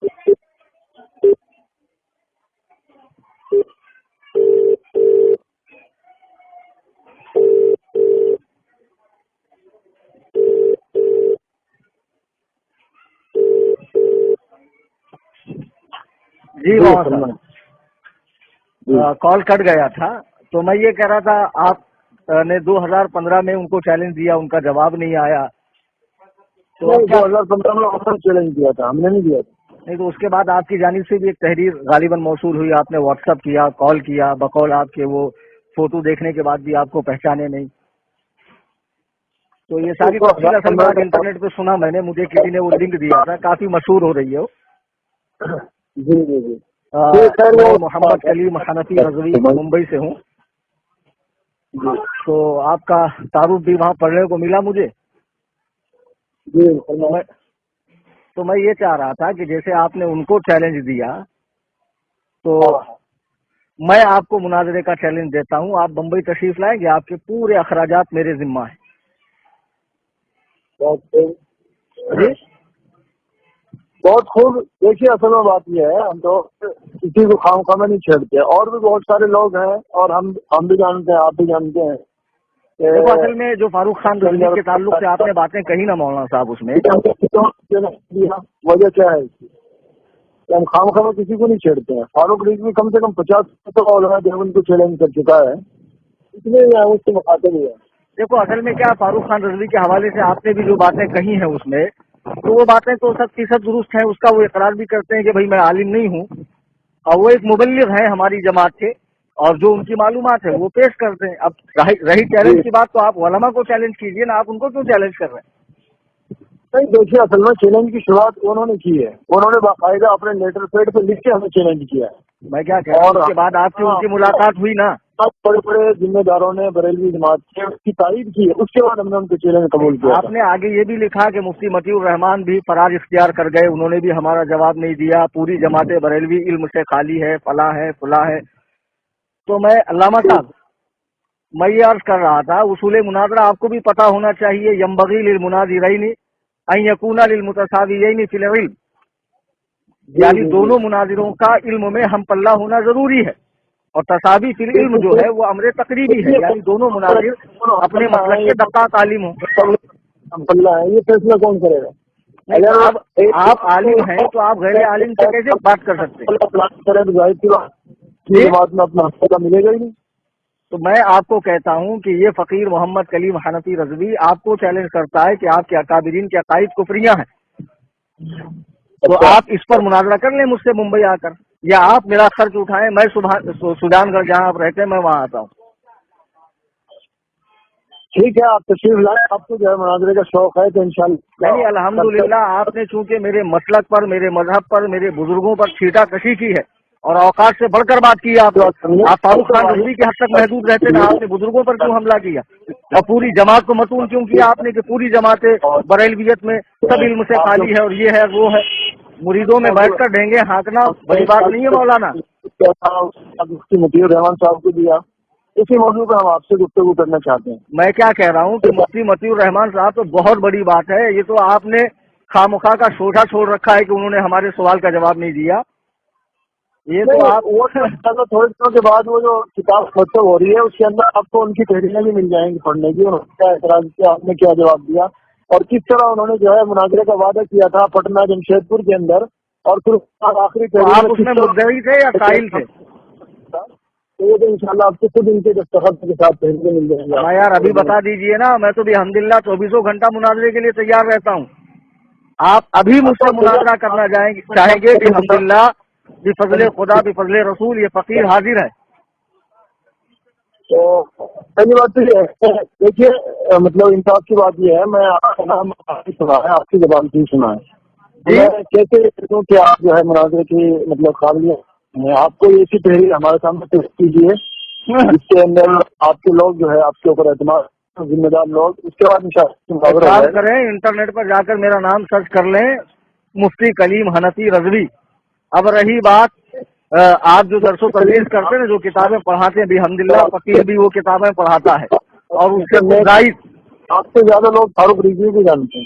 جی وہاں کال کٹ گیا تھا، تو میں یہ کہہ رہا تھا آپ نے 2015 میں ان کو چیلنج دیا، ان کا جواب نہیں آیا، تو 2015 میں ہم نے چیلنج دیا تھا، ہم نے نہیں دیا تھا۔ نہیں تو اس کے بعد آپ کی جانب سے بھی ایک تحریر غالباً موصول ہوئی، آپ نے واٹس ایپ کیا، کال کیا، بقول آپ کے وہ فوٹو دیکھنے کے بعد بھی آپ کو پہچانے نہیں۔ تو یہ ساری تفصیل اصل میں انٹرنیٹ پہ سنا میں نے، مجھے کسی نے وہ لنک دیا تھا، کافی مشہور ہو رہی ہے وہ۔ جی جی جی میں محمد کلیم حنفی رضوی ممبئی سے ہوں، تو آپ کا تعارف بھی وہاں پڑھنے کو ملا مجھے۔ جی تو میں یہ چاہ رہا تھا کہ جیسے آپ نے ان کو چیلنج دیا تو میں آپ کو مناظرے کا چیلنج دیتا ہوں، آپ بمبئی تشریف لائیں گے، آپ کے پورے اخراجات میرے ذمہ ہیں۔ جی بہت خوب۔ دیکھیے اصل میں بات یہ ہے، ہم تو کسی کو خام خواہ میں نہیں چھیڑتے، اور بھی بہت سارے لوگ ہیں، اور ہم بھی جانتے ہیں، آپ بھی جانتے ہیں۔ دیکھو اصل میں جو فاروق خان رضوی کے تعلق سے آپ نے باتیں کہی نا مولانا صاحب، اس میں وجہ کیا ہے اس کی کہ ہم خام خواہ میں کسی کو نہیں چھیڑتے ہیں۔ فاروق رضوی کم سے کم 50 علماء دیوبند کو چیلنج کر چکا ہے، اس لیے اس سے مخاطب ہوا۔ دیکھو اصل میں کیا، فاروق خان رضوی کے حوالے سے آپ نے بھی جو باتیں کہی ہیں اس میں، تو وہ باتیں تو 100% درست ہیں، اس کا وہ اقرار بھی کرتے ہیں کہ بھائی میں عالم نہیں ہوں، اور وہ ایک مبلغ ہیں ہماری جماعت کے، اور جو ان کی معلومات ہے وہ پیش کرتے ہیں۔ اب رہی چیلنج کی بات، تو آپ علماء کو چیلنج کیجیے نا، آپ ان کو کیوں چیلنج کر رہے ہیں؟ نہیں دیکھیے اصل میں چیلنج کی شروعات انہوں نے کی ہے، انہوں نے باقاعدہ اپنے لیٹر پیڈ پہ لکھ کے ہمیں چیلنج کیا ہے۔ میں کیا کہہ رہا ہوں، اس کے بعد آپ کی ان کی ملاقات ہوئی نا، بڑے بڑے ذمہ داروں نے بریلوی جماعت کی اس کی تائید کی ہے، اس کے بعد ہم نے ان کو چیلنج قبول کیا۔ آپ نے آگے یہ بھی لکھا کہ مفتی مطیع الرحمان بھی فرار اختیار کر گئے، انہوں نے بھی ہمارا جواب نہیں دیا، پوری جماعت بریلوی علم سے خالی ہے، فلاں ہے فلاں ہے۔ تو میں علامہ صاحب، میں یہ عرض کر رہا تھا، اصول مناظرہ آپ کو بھی پتہ ہونا چاہیے، ینبغی للمناظرین ان یکون للمتساویین فی العلم، یعنی دونوں مناظروں کا علم میں ہم پلہ ہونا ضروری ہے، اور تساوی فی العلم جو ہے وہ امر تقریبی ہے، یعنی دونوں مناظر اپنے مسلک کے دقات عالم ہوں۔ یہ فیصلہ کون کرے گا؟ اب آپ عالم ہیں تو آپ غیر عالم سے کیسے بات کر سکتے ہیں؟ جماعت میں اپنا حصہ ملے گا ہی نہیں۔ تو میں آپ کو کہتا ہوں کہ یہ فقیر محمد کلیم حنفی رضوی آپ کو چیلنج کرتا ہے کہ آپ کے اکابرین کے عقائد کفریاں ہیں، تو آپ اس پر مناظرہ کر لیں مجھ سے ممبئی آ کر، یا آپ میرا خرچ اٹھائیں، میں سودان گڑھ جہاں آپ رہتے ہیں میں وہاں آتا ہوں۔ ٹھیک ہے، آپ تشریف لائیں، آپ کو جو ہے مناظرے کا شوق ہے تو انشاءاللہ۔ نہیں الحمدللہ، آپ نے چونکہ میرے مسلک پر، میرے مذہب پر، میرے بزرگوں پر چھیٹا کشی کی ہے، اور اوقات سے بڑھ کر بات کی آپ نے۔ آپ فاروق خان رضوی کے حد تک محدود رہتے نا، آپ نے بزرگوں پر کیوں حملہ کیا، اور پوری جماعت کو متون کیوں کیا آپ نے کہ پوری جماعت بریلویت میں سب علم سے خالی ہے، اور یہ ہے وہ ہے؟ مریدوں میں بیٹھ کر ڈھینگے ہانکنا بڑی بات نہیں ہے مولانا۔ مفتی مطیع الرحمان صاحب کو دیا، اسی موضوع پہ ہم آپ سے گفتگو کرنا چاہتے ہیں۔ میں کیا کہہ رہا ہوں کہ مفتی مطیع الرحمان صاحب تو بہت بڑی بات ہے، یہ تو آپ نے خامخواہ کا شوشہ چھوڑ رکھا ہے کہ انہوں نے ہمارے سوال کا جواب نہیں دیا۔ یہ تو آپ تھوڑے دنوں کے بعد وہ جو کتاب مرتب ہو رہی ہے اس کے اندر آپ کو ان کی تحریریں بھی مل جائیں گی پڑھنے کی، اور کیا اعتراض کیا، آپ نے کیا جواب دیا، اور کس طرح انہوں نے جو ہے مناظرے کا وعدہ کیا تھا پٹنہ جمشید پور کے اندر، اور پھر آخری آپ اس میں مدعی تھے یا قائل تھے؟ تو یہ تو انشاءاللہ آپ کو خود ان کے دستخط کے ساتھ تحریریں مل جائیں گے۔ ہاں یار ابھی بتا دیجئے نا، میں تو بھی الحمدللہ 24 گھنٹہ مناظرے کے لیے تیار رہتا ہوں۔ آپ ابھی مجھ سے مناظرہ کرنا چاہیں گے بھی الحمدللہ، بفضل خدا بفضل رسول یہ فقیر حاضر ہے۔ تو پہلی بات تو یہ ہے، دیکھیے مطلب انصاف کی بات یہ ہے، میں آپ کا نام سنا ہے، آپ کی زبان سے سنا ہے، میں کیسے کہوں کہ آپ جو ہے مناظرے کی مطلب قابلیت، آپ کو ایسی تحریر ہمارے سامنے پیش کیجیے جس کے اندر آپ کے لوگ جو ہے آپ کے اوپر اعتماد ذمہ دار لوگ، اس کے بعد انشاءاللہ کریں، انٹرنیٹ پر جا کر میرا نام سرچ کر لیں، مفتی کلیم حنفی رضوی۔ اب رہی بات آپ جو درس و تدریس کرتے ہیں، جو کتابیں پڑھاتے ہیں، الحمدللہ فقیر بھی وہ کتابیں پڑھاتا ہے، اور اس سے زائد آپ سے زیادہ لوگ فاروق رضوی بھی جانتے ہیں۔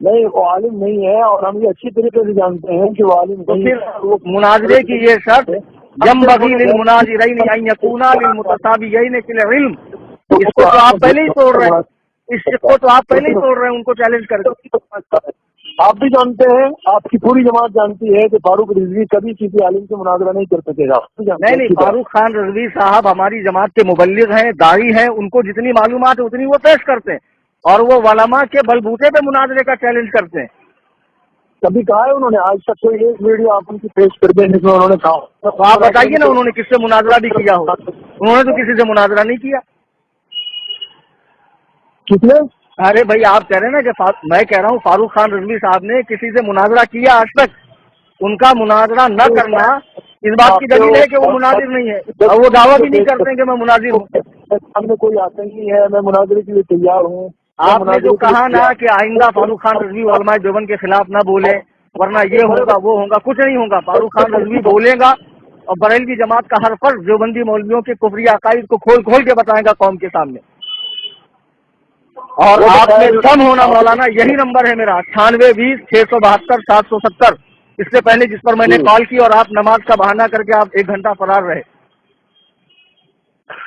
نہیں وہ عالم نہیں ہے، اور ہم یہ اچھی طریقے سے جانتے ہیں کہ وہ عالم تو نہیں پھر ہے۔ وہ مناظرے کی یہ شرط ينبغي للمناظرين ان يكونا للمتسابقين في العلم، اس کو تو آپ پہلے ہی توڑ رہے ہیں، اس کو تو آپ پہلے ہی توڑ رہے ہیں ان کو چیلنج کر کے۔ آپ بھی جانتے ہیں، آپ کی پوری جماعت جانتی ہے کہ فاروق رضوی کبھی کسی عالم سے مناظرہ نہیں کر سکے گا۔ نہیں، فاروق خان رضوی صاحب ہماری جماعت کے مبلغ ہیں، داعی ہیں، ان کو جتنی معلومات ہے اتنی وہ پیش کرتے ہیں، اور وہ علماء کے بلبوتے پہ مناظرے کا چیلنج کرتے ہیں۔ کبھی کہا ہے انہوں نے؟ آج تک کوئی ایک ویڈیو آپ ان کی پیش کر دیں جس میں انہوں نے کہا؟ تو آپ بتائیے نا انہوں نے کس سے مناظرہ بھی کیا ہو؟ انہوں نے تو کسی سے مناظرہ نہیں کیا۔ کتنے؟ ارے بھائی آپ کہہ رہے ہیں نا کہ میں کہہ رہا ہوں فاروق خان رضوی صاحب نے کسی سے مناظرہ کیا آج تک؟ ان کا مناظرہ نہ کرنا اس بات کی دلیل ہے کہ وہ مناظر نہیں ہے، اور وہ دعویٰ بھی نہیں کرتے ہیں کہ میں مناظر ہوں۔ ہم نے کوئی آتنکی ہے، میں مناظرے کے لیے تیار ہوں۔ آپ نے جو کہا نا کہ آئندہ فاروق خان رضوی علماء دیوبند کے خلاف نہ بولے ورنہ یہ ہوگا وہ ہوگا، کچھ نہیں ہوگا۔ فاروق خان رضوی بولے گا اور بریلوی جماعت کا ہر فرد دیوبندی مولویوں کے کفری عقائد کو کھول کھول کے بتائے گا قوم کے سامنے۔ اور آپ میں دم ہونا مولانا، یہی نمبر ہے میرا 9820 672 770۔ اس سے پہلے جس پر میں نے کال کی اور آپ نماز کا بہانہ کر کے آپ 1 گھنٹہ فرار رہے،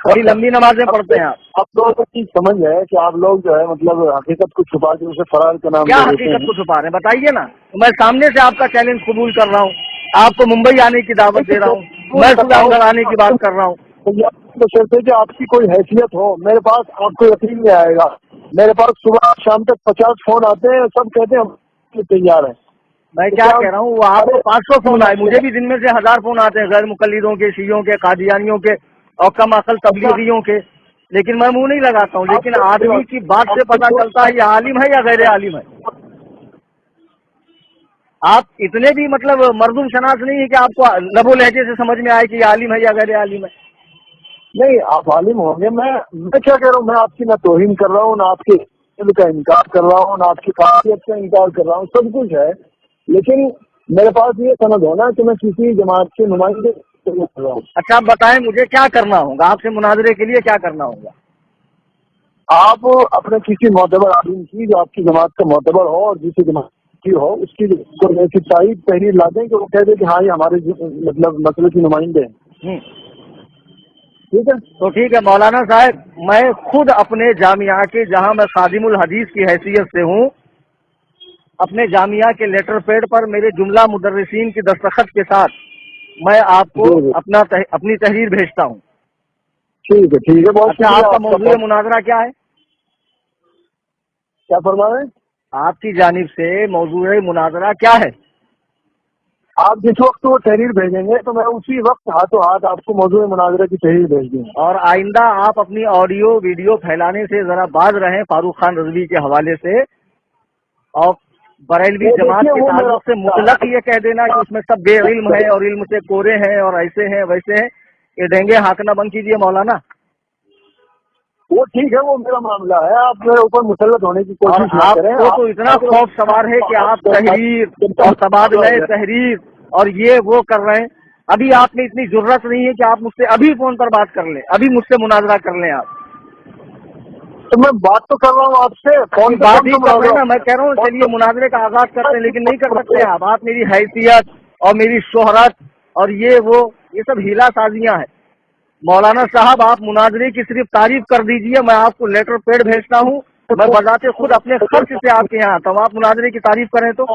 بڑی لمبی نمازیں پڑھتے ہیں آپ۔ آپ لوگوں کی سمجھ ہے کہ آپ لوگ جو ہے مطلب حقیقت کو چھپا کے اسے فرار کا نام کیا دے دیتے حقیقت ہیں۔ کو چھپا رہے ہیں بتائیے نا؟ میں سامنے سے آپ کا چیلنج قبول کر رہا ہوں، آپ کو ممبئی آنے کی دعوت دے رہا ہوں، میں سودانگڑھ آنے کی بات کر رہا ہوں۔ تو شرط ہے کہ آپ کی کوئی حیثیت ہو۔ میرے پاس آپ کو یقین نہیں آئے گا، میرے پاس صبح شام تک 50 فون آتے ہیں، سب کہتے ہیں ہم تیار ہیں۔ میں کیا کہہ رہا ہوں، وہ آپ کو 500 فون آئے، مجھے بھی دن میں سے 1000 فون آتے ہیں غیر مقلدوں کے، شیعوں کے، قادیانیوں کے اور کم عقل تبلیغیوں کے، لیکن میں منہ نہیں لگاتا ہوں۔ لیکن آدمی کی بات سے پتہ چلتا ہے یہ عالم ہے یا غیر عالم ہے۔ آپ اتنے بھی مطلب مردم شناس نہیں ہے کہ آپ کو لب و لہجے سے سمجھ میں آئے کہ یہ عالم ہے یا غیر عالم ہے۔ نہیں، آپ عالم ہوں گے، میں کیا کہہ رہا ہوں، میں آپ کی نہ توہین کر رہا ہوں، نہ آپ کے علم کا انکار کر رہا ہوں، نہ آپ کی قابلیت کا انکار کر رہا ہوں، سب کچھ ہے، لیکن میرے پاس یہ سند ہونا کہ میں کسی جماعت کے نمائندے کر رہا ہوں۔ اچھا آپ بتائیں مجھے کیا کرنا ہوگا، آپ سے مناظرے کے لیے کیا کرنا ہوگا؟ آپ اپنے کسی معتبر عالم کی جو آپ کی جماعت کا معتبر ہو اور جسی جماعت کی ہو، اس کی کوئی ایسی تائید تحریر لا دیں کہ وہ کہہ دے کہ ہاں یہ ہمارے مطلب مسئلے کی نمائندے ہیں۔ ٹھیک ہے؟ تو ٹھیک ہے مولانا صاحب، میں خود اپنے جامعہ کے، جہاں میں خادم الحدیث کی حیثیت سے ہوں، اپنے جامعہ کے لیٹر پیڈ پر میرے جملہ مدرسین کی دستخط کے ساتھ میں آپ کو اپنی تحریر بھیجتا ہوں۔ ٹھیک ہے، ٹھیک ہے، بہت اچھا شکریہ آپ کا آپ موضوع مناظرہ کیا ہے؟ کیا فرما رہے ہیں؟ آپ کی جانب سے موضوع مناظرہ کیا ہے؟ آپ جس وقت وہ تحریر بھیجیں گے تو میں اسی وقت ہاتھوں ہاتھ آپ کو موضوع مناظرہ کی تحریر بھیج دوں گا۔ اور آئندہ آپ اپنی آڈیو ویڈیو پھیلانے سے ذرا باز رہیں فاروق خان رضوی کے حوالے سے، اور بریلوی جماعت کے تعلق سے مطلق یہ کہہ دینا کہ اس میں سب بے علم ہے اور علم سے کورے ہیں اور ایسے ہیں ویسے ہیں، یہ ڈینگے ہانکنا بند کیجیے مولانا۔ وہ ٹھیک ہے، وہ میرا معاملہ ہے، آپ میرے اوپر مسلط ہونے کی اور کوشش نہ آپ کریں۔ کو تو اتنا خوف سوار ہے کہ آپ تحریر اور تبادلہ تحریر اور یہ وہ کر رہے ہیں، ابھی آپ میں اتنی ضرورت نہیں ہے کہ آپ مجھ سے ابھی فون پر بات کر لیں، ابھی مجھ سے مناظرہ کر لیں آپ۔ تو میں بات تو کر رہا ہوں آپ سے، فون پہ بات ہی کر رہے ہیں نا، میں کہہ رہا ہوں چلیے مناظرے کا آغاز کرتے ہیں، لیکن نہیں کر سکتے آپ میری حیثیت اور میری شہرت اور یہ سب ہیلا سازیاں ہیں۔ مولانا صاحب آپ مناظرے کی صرف تعریف کر دیجئے، میں آپ کو لیٹر پیڈ بھیجتا ہوں، میں بذات خود اپنے خرچ سے آپ کے یہاں آتا ہوں، آپ مناظرے کی تعریف کریں تو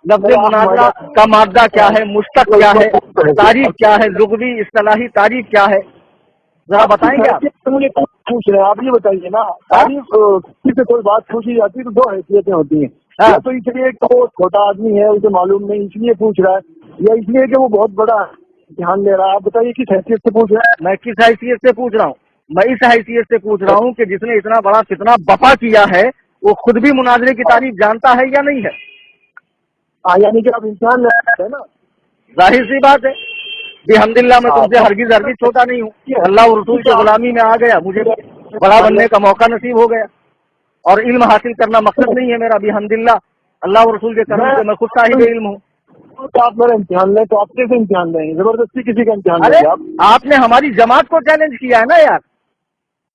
لفظ مناظرہ کا مادہ کیا ہے، مشتق کیا ہے، تعریف کیا ہے، لغوی اصطلاحی تعریف کیا ہے، ذرا بتائیں گے آپ؟ مجھے پوچھ رہے ہیں، آپ یہ بتائیے نا، تعریف کسی سے کوئی بات پوچھی جاتی ہے تو 2 حیثیتیں ہوتی ہیں، یا تو اس لیے کہ وہ چھوٹا آدمی ہے اسے معلوم نہیں اس لیے پوچھ رہا ہے، یا اس لیے کہ وہ بہت بڑا امتحان لے رہا ہے۔ آپ بتائیے کس حیثیت سے پوچھ رہے ہیں؟ میں کس حیثیت سے پوچھ رہا ہوں؟ میں اس حیثیت سے پوچھ رہا ہوں کہ جس نے اتنا بڑا فتنہ بپا کیا ہے وہ خود بھی مناظرے کی تعریف جانتا ہے یا نہیں ہے؟ یعنی کہ آپ امتحان لے رہے ہیں نا؟ ظاہر سی بات ہے، بحمداللہ میں تم سے ہرگز چھوٹا نہیں ہوں، اللہ اور رسول کی غلامی میں آ گیا، مجھے بڑا بننے کا موقع نصیب ہو گیا، اور علم حاصل کرنا مقصد نہیں ہے میرا، بحمداللہ اللہ اور رسول کے کرم سے میں خود صاحب علم ہوں۔ تو آپ میرا امتحان لیں تو آپ کیسے امتحان لیں گے؟ زبردستی کسی کا امتحان ارے لیں گے آپ؟ آپ نے ہماری جماعت کو چیلنج کیا ہے نا یار،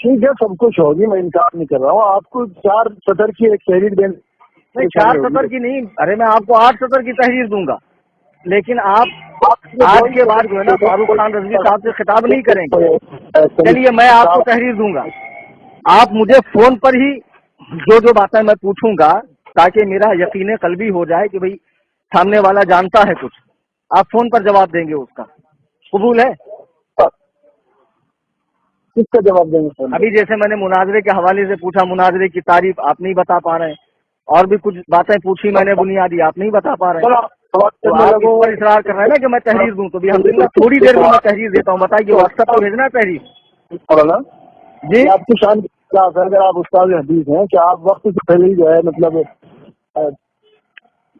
ٹھیک ہے سب کچھ ہوگی, میں انکار نہیں کر رہا ہوں. آپ کو 4 سطر کی ایک تحریر دینے نہیں 4 سطر کی نہیں, ارے میں آپ کو 8 سطر کی تحریر دوں گا, لیکن آپ آج کے بعد جو ہے نا فاروق خان رضوی صاحب سے خطاب نہیں کریں گے. چلیے میں آپ کو تحریر دوں گا, آپ مجھے فون پر ہی جو باتیں میں پوچھوں گا تاکہ میرا یقین قلبی ہو جائے کہ بھئی سامنے والا جانتا ہے کچھ, آپ فون پر جواب دیں گے, اس کا قبول ہے؟ کس کا جواب دیں گے؟ ابھی جیسے میں نے مناظرے کے حوالے سے پوچھا, مناظرے کی تعریف آپ نہیں بتا پا رہے ہیں, اور بھی کچھ باتیں پوچھی میں نے بنیادی, آپ نہیں بتا پا رہے ہیں. تو آپ اس پر اصرار کر رہے ہیں نا کہ میں تحریر دوں, تو بھی الحمدللہ تھوڑی دیر میں تحریر دیتا ہوں. بتائیے واٹس ایپ پہ بھیجنا ہے تحریر؟ جی آپ کی شان کیا ہے؟ اگر آپ استاد حدیث ہیں کہ آپ وقت سے پہلے ہی جو ہے مطلب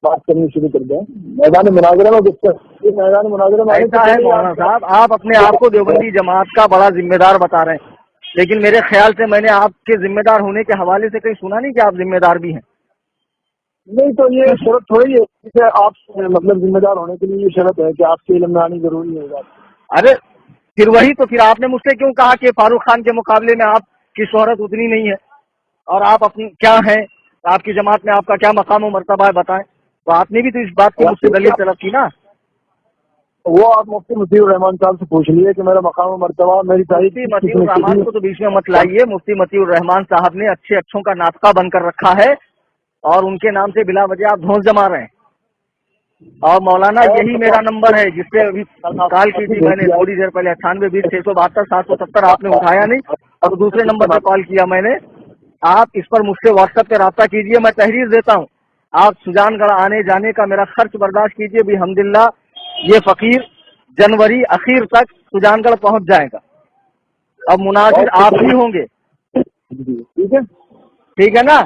بات کرنی شروع کر دیں میدان مناظرہ میں. میدان مناظرہ میں ایسا ہے مولانا صاحب, آپ اپنے آپ کو دیوبندی جماعت کا بڑا ذمہ دار بتا رہے ہیں, لیکن میرے خیال سے میں نے آپ کے ذمہ دار ہونے کے حوالے سے کہیں سنا نہیں کہ آپ ذمہ دار بھی ہیں. نہیں تو یہ شرط تھوڑی ہے کہ آپ مطلب ذمہ دار ہونے کے لیے یہ شرط ہے کہ آپ کے علم میں آنی ضروری ہے. ارے پھر وہی تو, پھر آپ نے مجھ سے کیوں کہا کہ فاروق خان کے مقابلے میں آپ کی شہرت اتنی نہیں ہے, اور آپ اپنی کیا ہیں, آپ کی جماعت میں آپ کا کیا مقام و مرتبہ ہے بتائیں. تو آپ نے بھی تو اس بات کی مجھ سے دلیل طلب کی نا. وہ آپ مفتی مطیع الرحمان صاحب سے پوچھ لیے کہ میرا مقام و مرتبہ میری مفتی مطیع الرحمان کو تو بیچ میں مت لائیے. مفتی مطیع الرحمان صاحب نے اچھے اچھوں کا ناطقہ بن کر رکھا ہے, اور ان کے نام سے بلا وجہ آپ دھونس جما رہے ہیں. اور مولانا یہی میرا نمبر ہے جس پہ ابھی کال کی تھی میں نے تھوڑی دیر پہلے, 9820 672 770. آپ نے اٹھایا نہیں, اور دوسرے نمبر پہ کال کیا میں نے. آپ اس پر مجھ سے واٹس ایپ پہ رابطہ کیجئے, میں تحریر دیتا ہوں. آپ سجان گڑھ آنے جانے کا میرا خرچ برداشت کیجئے. بھی الحمدللہ یہ فقیر جنوری اخیر تک سجان گڑھ پہنچ جائے گا. اب مناظر آپ ہی ہوں گے, ٹھیک ہے ٹھیک ہے نا.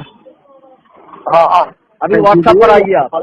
ہاں ابھی واٹس ایپ پر آئیے آپ.